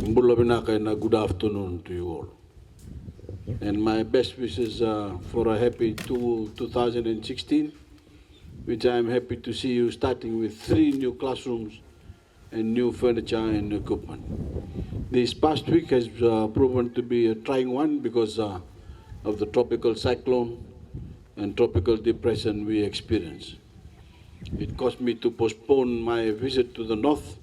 Mbulabinaka and good afternoon to you all. And my best wishes for a happy 2016, which I am happy to see you starting with 3 new classrooms and new furniture and equipment. This past week has proven to be a trying one because of the tropical cyclone and tropical depression we experienced. It caused me to postpone my visit to the north.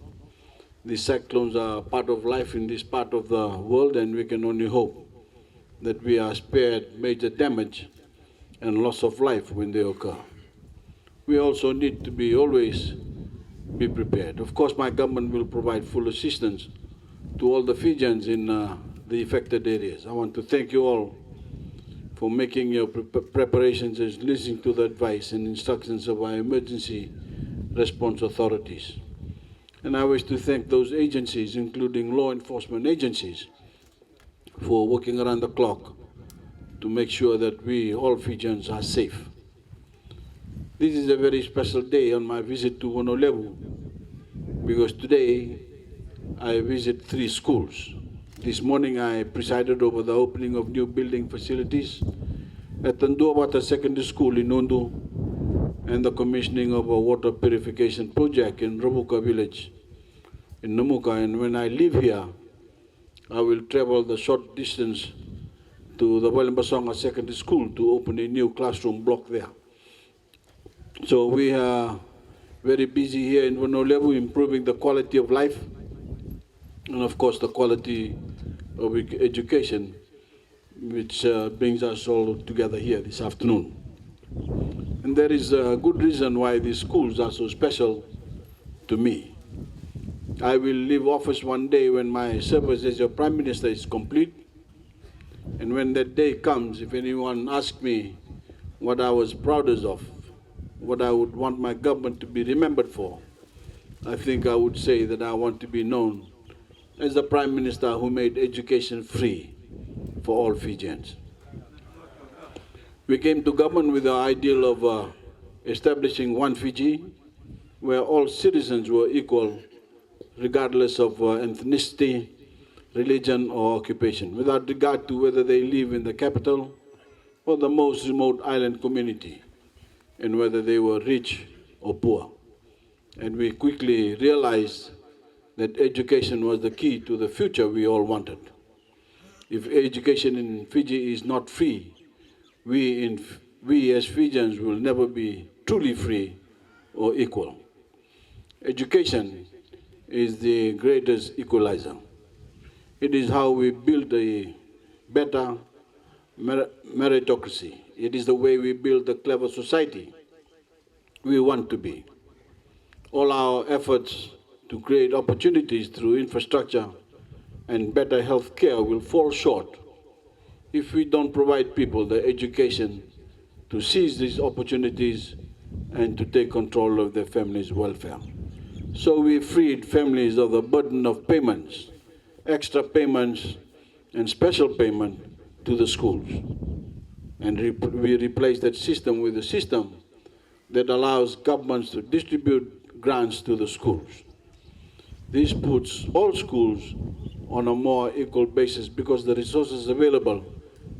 These cyclones are part of life in this part of the world, and we can only hope that we are spared major damage and loss of life when they occur. We also need to always be prepared. Of course, my government will provide full assistance to all the Fijians in the affected areas. I want to thank you all for making your preparations and listening to the advice and instructions of our emergency response authorities. And I wish to thank those agencies, including law enforcement agencies, for working around the clock to make sure that we, all Fijians, are safe. This is a very special day on my visit to Honolulu, because today I visit 3 schools. This morning I presided over the opening of new building facilities at Tanduawata Secondary School in Undu and the commissioning of a water purification project in Rabuka village in Namuka. And when I leave here, I will travel the short distance to the Walambasonga Secondary School to open a new classroom block there. So we are very busy here in Honolulu improving the quality of life and of course the quality of education, which brings us all together here this afternoon. And there is a good reason why these schools are so special to me. I will leave office one day when my service as your Prime Minister is complete. And when that day comes, if anyone asks me what I was proudest of, what I would want my government to be remembered for, I think I would say that I want to be known as the Prime Minister who made education free for all Fijians. We came to government with the ideal of establishing one Fiji, where all citizens were equal, regardless of ethnicity, religion, or occupation, without regard to whether they live in the capital or the most remote island community, and whether they were rich or poor. And we quickly realized that education was the key to the future we all wanted. If education in Fiji is not free, we as Fijians will never be truly free or equal. Education is the greatest equalizer. It is how we build a better meritocracy. It is the way we build the clever society we want to be. All our efforts to create opportunities through infrastructure and better health care will fall short if we don't provide people the education to seize these opportunities and to take control of their families' welfare. So we freed families of the burden of payments, extra payments, and special payment to the schools. And we replaced that system with a system that allows governments to distribute grants to the schools. This puts all schools on a more equal basis because the resources available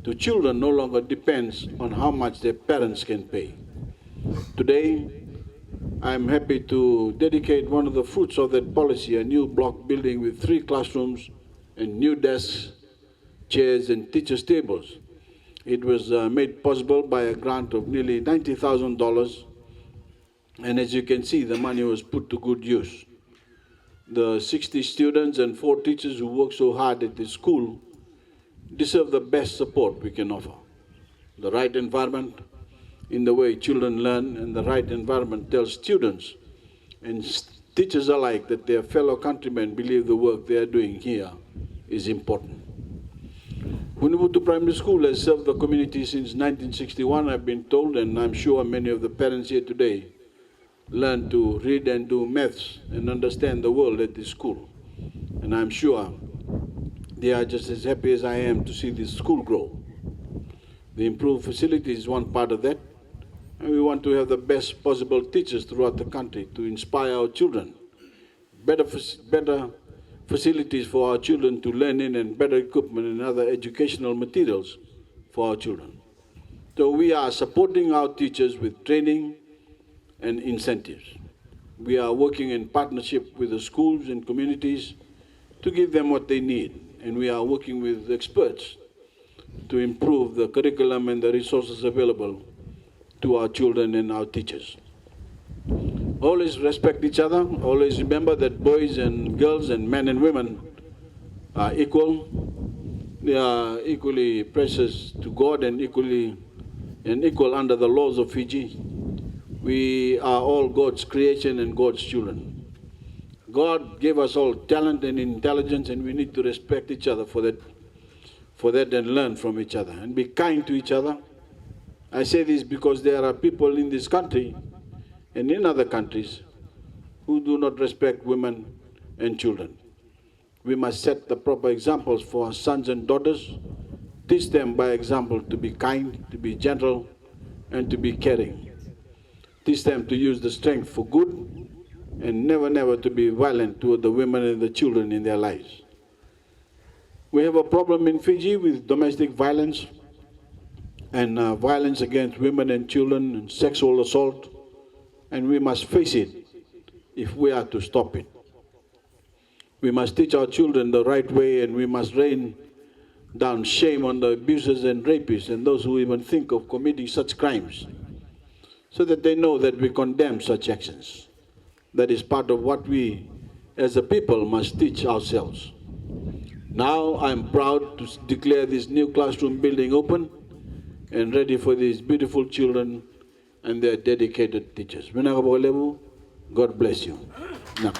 to children no longer depends on how much their parents can pay. Today, I'm happy to dedicate one of the fruits of that policy, a new block building with 3 classrooms and new desks, chairs, and teachers' tables. It was made possible by a grant of nearly $90,000, and as you can see, the money was put to good use. The 60 students and 4 teachers who work so hard at this school deserve the best support we can offer. The right environment in the way children learn, and the right environment tells students and teachers alike that their fellow countrymen believe the work they are doing here is important. Hunivutu Primary School has served the community since 1961, I've been told, and I'm sure many of the parents here today learn to read and do maths and understand the world at this school. And I'm sure they are just as happy as I am to see this school grow. The improved facilities is one part of that, and we want to have the best possible teachers throughout the country to inspire our children. Better facilities for our children to learn in and better equipment and other educational materials for our children. So we are supporting our teachers with training and incentives. We are working in partnership with the schools and communities to give them what they need. And we are working with experts to improve the curriculum and the resources available to our children and our teachers. Always respect each other. Always remember that boys and girls and men and women are equal. They are equally precious to God and equal under the laws of Fiji. We are all God's creation and God's children. God gave us all talent and intelligence, and we need to respect each other for that and learn from each other and be kind to each other. I say this because there are people in this country and in other countries who do not respect women and children. We must set the proper examples for our sons and daughters, teach them by example to be kind, to be gentle, and to be caring. Teach them to use the strength for good and never to be violent toward the women and the children in their lives. We have a problem in Fiji with domestic violence and violence against women and children and sexual assault, and we must face it if we are to stop it. We must teach our children the right way, and we must rain down shame on the abusers and rapists and those who even think of committing such crimes, so that they know that we condemn such actions. That is part of what we as a people must teach ourselves. Now I'm proud to declare this new classroom building open and ready for these beautiful children and their dedicated teachers. God bless you. Now.